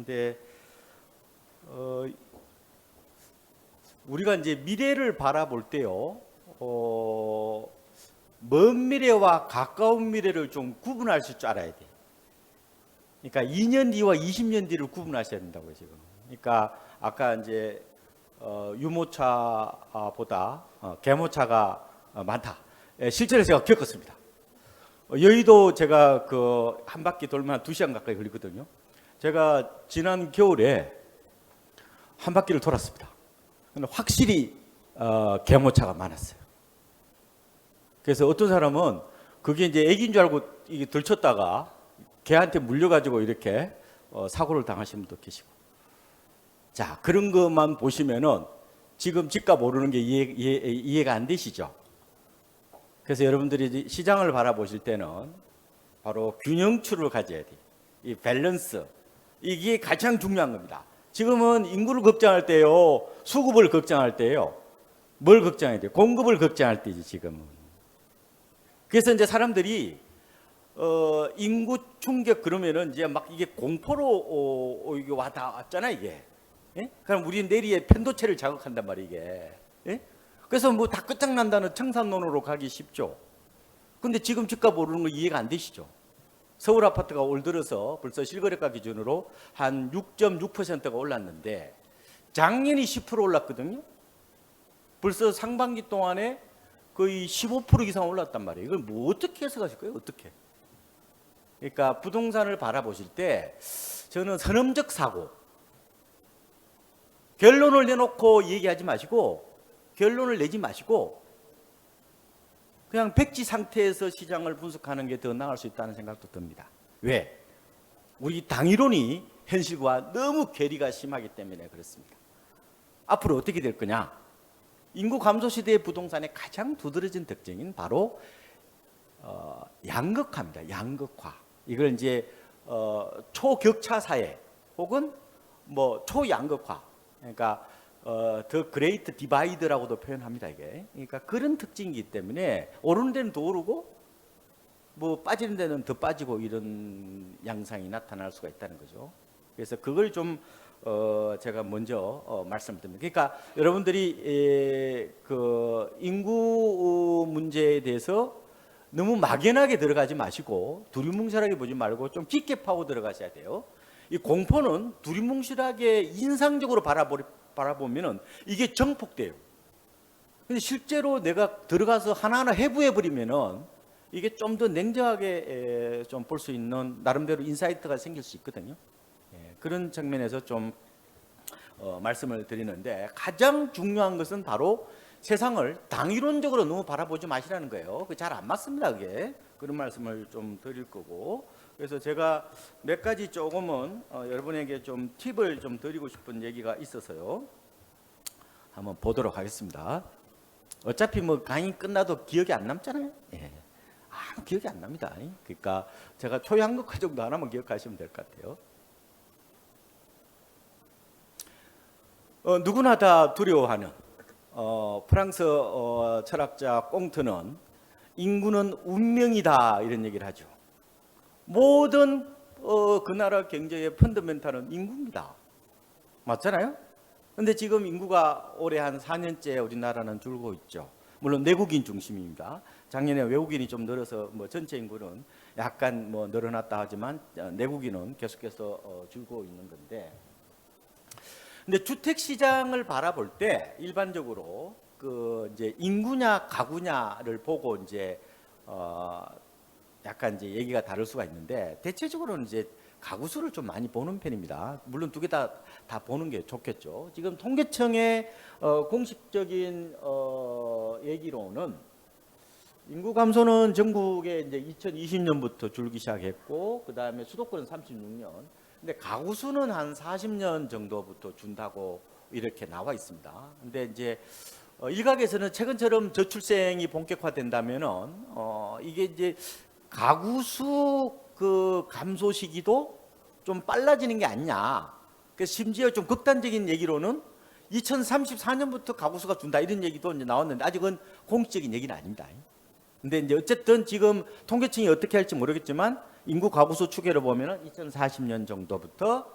근데 우리가 이제 미래를 바라볼 때요, 먼 미래와 가까운 미래를 좀 구분하실 줄 알아야 돼. 그러니까 2년 뒤와 20년 뒤를 구분하셔야 된다고요, 지금. 그러니까 아까 이제 유모차보다 계모차가 많다. 예, 실제로 제가 겪었습니다. 여의도 제가 그 한 바퀴 돌면 2시간 가까이 걸리거든요. 제가 지난 겨울에 한 바퀴를 돌았습니다. 근데 확실히 계모차가 많았어요. 그래서 어떤 사람은 그게 이제 애기인 줄 알고 이게 들쳤다가 개한테 물려가지고 이렇게 사고를 당하신 분도 계시고. 자, 그런 것만 보시면은 지금 집값 오르는 게 이해가 안 되시죠? 그래서 여러분들이 시장을 바라보실 때는 바로 균형추를 가져야 돼요. 이 밸런스. 이게 가장 중요한 겁니다. 지금은 인구를 걱정할 때요, 수급을 걱정할 때요, 뭘 걱정해야 돼요? 공급을 걱정할 때지, 지금은. 그래서 이제 사람들이 인구 충격 그러면은 이제 막 이게 공포로 이게 왔잖아, 이게. 예? 그럼 우리 내리에 편도체를 자극한단 말이에요, 이게. 예? 그래서 뭐 다 끝장난다는 청산론으로 가기 쉽죠. 근데 지금 집값 오르는 거 이해가 안 되시죠? 서울 아파트가 올 들어서 벌써 실거래가 기준으로 한 6.6%가 올랐는데 작년이 10% 올랐거든요. 벌써 상반기 동안에 거의 15% 이상 올랐단 말이에요. 이걸 뭐 어떻게 해석하실 거예요? 어떻게? 그러니까 부동산을 바라보실 때 저는 선험적 사고, 결론을 내놓고 얘기하지 마시고, 결론을 내지 마시고 그냥 백지 상태에서 시장을 분석하는 게 더 나을 수 있다는 생각도 듭니다. 왜? 우리 당이론이 현실과 너무 괴리가 심하기 때문에 그렇습니다. 앞으로 어떻게 될 거냐? 인구 감소 시대의 부동산의 가장 두드러진 특징인 바로 양극화입니다. 양극화. 이걸 이제 초격차 사회 혹은 뭐 초양극화. 그러니까 더 그레이트 디바이드라고도 표현합니다, 이게. 그러니까 그런 특징이기 때문에 오르는 데는 더 오르고 뭐 빠지는 데는 더 빠지고 이런 양상이 나타날 수가 있다는 거죠. 그래서 그걸 좀 제가 먼저 말씀드립니다. 그러니까 여러분들이 그 인구 문제에 대해서 너무 막연하게 들어가지 마시고 두리뭉실하게 보지 말고 좀 깊게 파고 들어가셔야 돼요. 이 공포는 두리뭉실하게 인상적으로 바라보면은 이게 정폭돼요. 근데 실제로 내가 들어가서 하나하나 해부해 버리면은 이게 좀 더 냉정하게 좀 볼 수 있는 나름대로 인사이트가 생길 수 있거든요. 그런 측면에서 좀 말씀을 드리는데 가장 중요한 것은 바로 세상을 당이론적으로 너무 바라보지 마시라는 거예요. 그 잘 안 맞습니다, 그게. 그런 말씀을 좀 드릴 거고. 그래서 제가 몇 가지 조금은 여러분에게 좀 팁을 좀 드리고 싶은 얘기가 있어서요. 한번 보도록 하겠습니다. 어차피 뭐 강의 끝나도 기억이 안 남잖아요. 예. 기억이 안 납니다. 그러니까 제가 초양극화 정도 하나만 기억하시면 될 것 같아요. 누구나 다 두려워하는 프랑스 철학자 꽁트는 인구는 운명이다 이런 얘기를 하죠. 모든 그 나라 경제의 펀더멘탈은 인구입니다. 맞잖아요? 근데 지금 인구가 올해 한 4년째 우리나라는 줄고 있죠. 물론 내국인 중심입니다. 작년에 외국인이 좀 늘어서 뭐 전체 인구는 약간 뭐 늘어났다 하지만 내국인은 계속해서 줄고 있는 건데. 근데 주택 시장을 바라볼 때 일반적으로 그 이제 인구냐 가구냐를 보고 이제 약간 이제 얘기가 다를 수가 있는데 대체적으로는 이제 가구 수를 좀 많이 보는 편입니다. 물론 두 개 다 보는 게 좋겠죠. 지금 통계청의 공식적인 얘기로는 인구 감소는 전국에 이제 2020년부터 줄기 시작했고 그 다음에 수도권은 36년. 근데 가구 수는 한 40년 정도부터 준다고 이렇게 나와 있습니다. 근데 이제 일각에서는 최근처럼 저출생이 본격화된다면은 이게 이제 가구 수 그 감소 시기도 좀 빨라지는 게 아니냐. 그래서 심지어 좀 극단적인 얘기로는 2034년부터 가구 수가 준다 이런 얘기도 이제 나왔는데 아직은 공식적인 얘기는 아닙니다. 근데 이제 어쨌든 지금 통계청이 어떻게 할지 모르겠지만 인구 가구 수 추계를 보면은 2040년 정도부터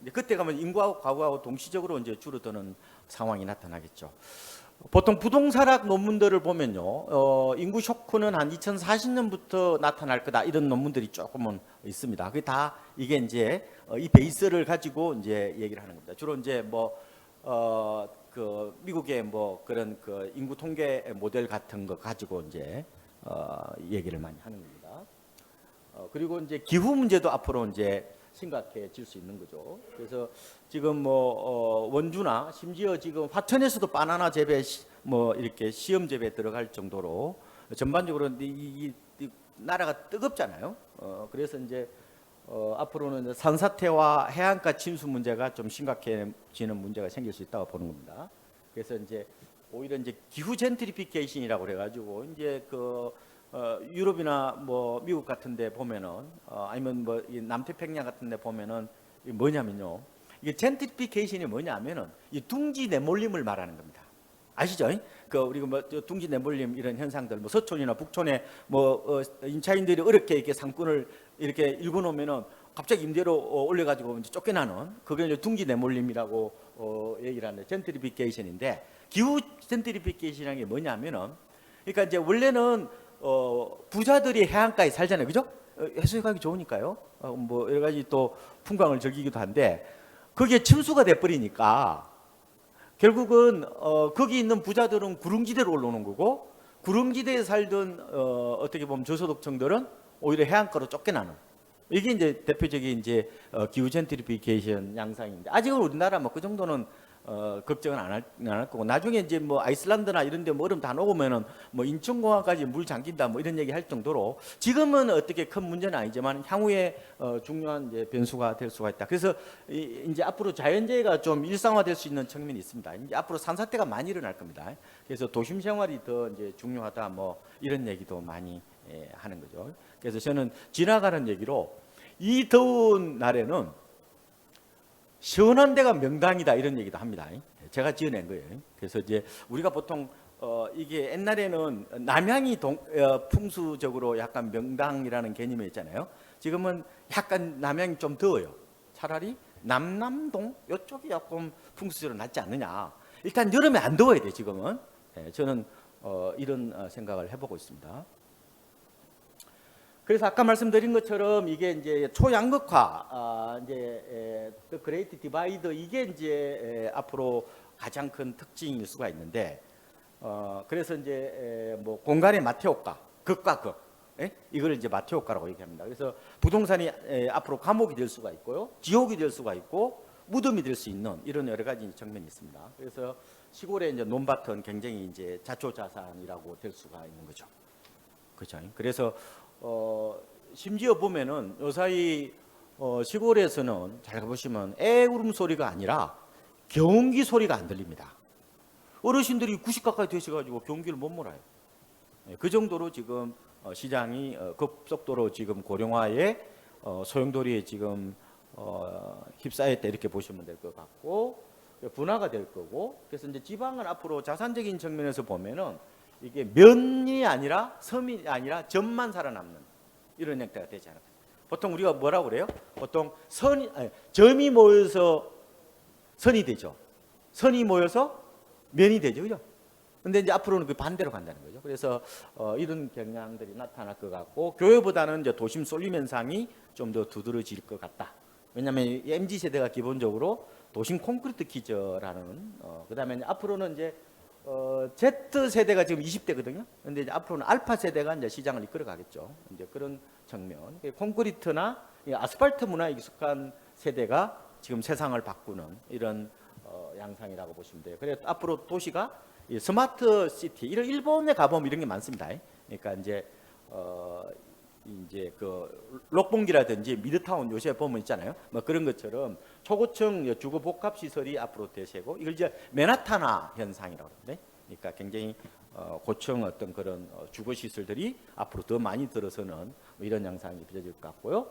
이제 그때 가면 인구하고 가구하고 동시적으로 이제 줄어드는 상황이 나타나겠죠. 보통 부동산학 논문들을 보면요, 인구 쇼크는 한 2040년부터 나타날 거다 이런 논문들이 조금은 있습니다. 그게 다 이게 이제 이 베이스를 가지고 이제 얘기를 하는 겁니다. 주로 이제 그 미국의 뭐 그런 그 인구 통계 모델 같은 거 가지고 이제 얘기를 많이 하는 겁니다. 그리고 이제 기후 문제도 앞으로 이제 심각해질 수 있는 거죠. 그래서 지금 원주나 심지어 지금 화천에서도 바나나 재배 뭐 이렇게 시험 재배 들어갈 정도로 전반적으로 이 나라가 뜨겁잖아요. 그래서 이제 앞으로는 산사태와 해안가 침수 문제가 좀 심각해지는 문제가 생길 수 있다고 보는 겁니다. 그래서 이제 오히려 이제 기후 젠트리피케이션이라고 그래가지고 이제 유럽이나 뭐 미국 같은데 보면은 아니면 뭐 남태평양 같은데 보면은 이게 뭐냐면요. 이게 젠트리피케이션이 뭐냐면은 이 둥지 내몰림을 말하는 겁니다. 아시죠? 우리가 뭐 둥지 내몰림 이런 현상들, 뭐 서촌이나 북촌에 임차인들이 어렵게 이렇게 상권을 이렇게 읽어놓으면은 갑자기 임대로 올려가지고 이제 쫓겨나는 그게 이제 둥지 내몰림이라고 얘기를 하는데 젠트리피케이션인데 기후 젠트리피케이션이라는 게 뭐냐면은 그러니까 이제 원래는 부자들이 해안가에 살잖아요, 그죠? 해수욕 가기 좋으니까요. 뭐 여러 가지 또 풍광을 즐기기도 한데 그게 침수가 돼버리니까 결국은 거기 있는 부자들은 구릉지대로 올라오는 거고 구릉지대에 살던 어떻게 보면 저소득층들은 오히려 해안가로 쫓겨나는 이게 이제 대표적인 이제 기후 젠트리피케이션 양상인데 아직은 우리나라 뭐 그 정도는 걱정은 안 할 거고 나중에 이제 뭐 아이슬란드나 이런 데 뭐 얼음 다 녹으면은 뭐 인천공항까지 물 잠긴다 뭐 이런 얘기 할 정도로 지금은 어떻게 큰 문제는 아니지만 향후에 중요한 이제 변수가 될 수가 있다. 그래서 이제 앞으로 자연재해가 좀 일상화될 수 있는 측면이 있습니다. 이제 앞으로 산사태가 많이 일어날 겁니다. 그래서 도심 생활이 더 이제 중요하다 뭐 이런 얘기도 많이 하는 거죠. 그래서 저는 지나가는 얘기로 이 더운 날에는 시원한 데가 명당이다 이런 얘기도 합니다. 제가 지어낸 거예요. 그래서 이제 우리가 보통 이게 옛날에는 남향이 풍수적으로 약간 명당이라는 개념이 있잖아요. 지금은 약간 남향이 좀 더워요. 차라리 남남동 이쪽이 조금 풍수적으로 낫지 않느냐. 일단 여름에 안 더워야 돼 지금은. 저는 이런 생각을 해보고 있습니다. 그래서 아까 말씀드린 것처럼 이게 이제 초양극화, 이제 그레이트 디바이더 이게 이제 앞으로 가장 큰 특징일 수가 있는데, 그래서 이제 뭐 공간의 마태효과, 극과 극, 이걸 이제 마태효과라고 얘기합니다. 그래서 부동산이 앞으로 감옥이 될 수가 있고요, 지옥이 될 수가 있고, 무덤이 될 수 있는 이런 여러 가지 측면이 있습니다. 그래서 시골의 이제 논밭은 굉장히 이제 자초자산이라고 될 수가 있는 거죠. 그렇죠. 그래서 심지어 보면은 요사이 시골에서는 잘 보시면 애 울음소리가 아니라 경운기 소리가 안 들립니다. 어르신들이 90 가까이 되셔가지고 경운기를 못 몰아요. 그 정도로 지금 시장이 급속도로 지금 고령화에 소용돌이에 지금 휩싸였다 이렇게 보시면 될 것 같고 분화가 될 거고 그래서 이제 지방은 앞으로 자산적인 측면에서 보면은 이게 면이 아니라 섬이 아니라 점만 살아남는 이런 형태가 되지 않을까. 보통 우리가 뭐라고 그래요? 보통 점이 모여서 선이 되죠. 선이 모여서 면이 되죠. 그죠? 근데 이제 앞으로는 그 반대로 간다는 거죠. 그래서 이런 경향들이 나타날 것 같고 교회보다는 이제 도심 쏠림 현상이 좀 더 두드러질 것 같다. 왜냐하면 MZ 세대가 기본적으로 도심 콘크리트 기저라는 그다음에 앞으로는 이제 Z 세대가 지금 20대거든요. 근데 이제 앞으로는 알파 세대가 이제 시장을 이끌어 가겠죠. 이제 그런 측면. 콘크리트나 아스팔트 문화에 익숙한 세대가 지금 세상을 바꾸는 이런 양상이라고 보시면 돼요. 그래서 앞으로 도시가 스마트 시티, 이런 일본에 가보면 이런 게 많습니다. 그러니까 이제 그 록봉기라든지 미드타운 요새 보면 있잖아요. 뭐 그런 것처럼 초고층 주거 복합 시설이 앞으로 대세고 이걸 이제 맨하탄화 현상이라고 그러는데, 그러니까 굉장히 고층 어떤 그런 주거 시설들이 앞으로 더 많이 들어서는 뭐 이런 양상이 빚어질 것 같고요.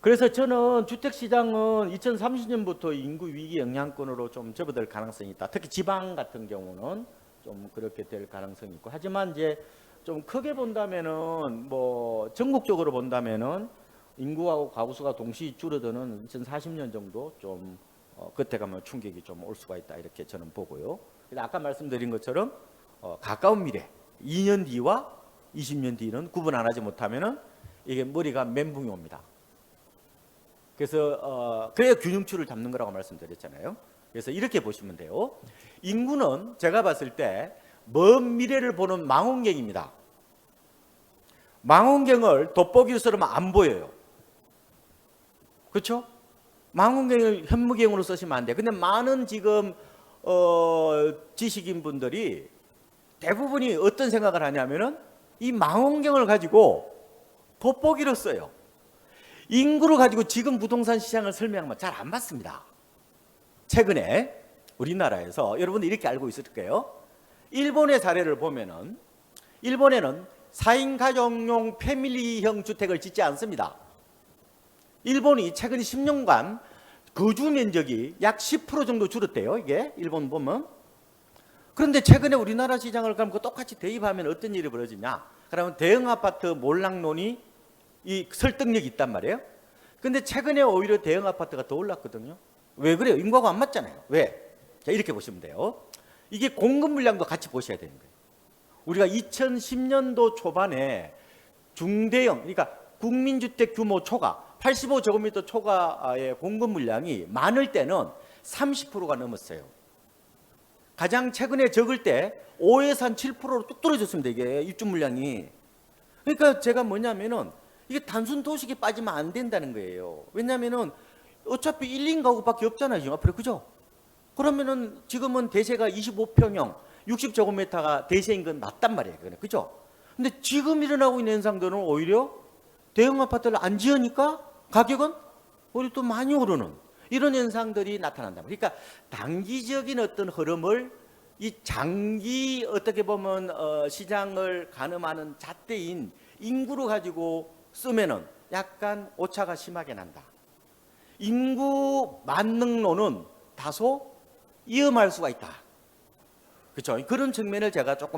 그래서 저는 주택 시장은 2030년부터 인구 위기 영향권으로 좀 접어들 가능성이 있다. 특히 지방 같은 경우는 좀 그렇게 될 가능성이 있고, 하지만 이제 좀 크게 본다면은 뭐 전국적으로 본다면은 인구하고 가구수가 동시 줄어드는 2040년 정도 좀 그때 가면 충격이 좀 올 수가 있다 이렇게 저는 보고요. 아까 말씀드린 것처럼 가까운 미래 2년 뒤와 20년 뒤는 구분 안 하지 못하면은 이게 머리가 멘붕이 옵니다. 그래서 그래야 균형추를 잡는 거라고 말씀드렸잖아요. 그래서 이렇게 보시면 돼요. 인구는 제가 봤을 때 먼 미래를 보는 망원경입니다. 망원경을 돋보기로 쓰면 안 보여요. 그렇죠? 망원경을 현무경으로 쓰시면 안 돼요. 근데 많은 지금 지식인 분들이 대부분이 어떤 생각을 하냐면은 이 망원경을 가지고 돋보기로 써요. 인구를 가지고 지금 부동산 시장을 설명하면 잘 안 맞습니다. 최근에 우리나라에서 여러분들 이렇게 알고 있을 거예요. 일본의 사례를 보면은 일본에는 4인 가족용 패밀리형 주택을 짓지 않습니다. 일본이 최근 10년간 거주 면적이 약 10% 정도 줄었대요. 이게 일본 보면. 그런데 최근에 우리나라 시장을 가면 똑같이 대입하면 어떤 일이 벌어지냐? 그러면 대형 아파트 몰락론이 이 설득력이 있단 말이에요. 근데 최근에 오히려 대형 아파트가 더 올랐거든요. 왜 그래요? 인구하고 안 맞잖아요. 왜? 자, 이렇게 보시면 돼요. 이게 공급 물량도 같이 보셔야 되는 거예요. 우리가 2010년도 초반에 중대형, 그러니까 국민주택 규모 초과 85제곱미터 초과의 공급 물량이 많을 때는 30%가 넘었어요. 가장 최근에 적을 때 5에서 한 7%로 뚝 떨어졌습니다. 이게 입주 물량이. 그러니까 제가 뭐냐면은 이게 단순 도식에 빠지면 안 된다는 거예요. 왜냐면은 어차피 1, 2인 가구밖에 없잖아요. 지금 앞으로. 그죠? 그러면은 지금은 대세가 25평형 60제곱미터가 대세인 건 맞단 말이에요. 그죠? 근데 지금 일어나고 있는 현상들은 오히려 대형 아파트를 안 지으니까 가격은 오히려 또 많이 오르는 이런 현상들이 나타난다. 그러니까 단기적인 어떤 흐름을 이 장기 어떻게 보면 시장을 가늠하는 잣대인 인구로 가지고 쓰면은 약간 오차가 심하게 난다. 인구 만능론은 다소 위험할 수가 있다. 그렇죠? 그런 측면을 제가 조금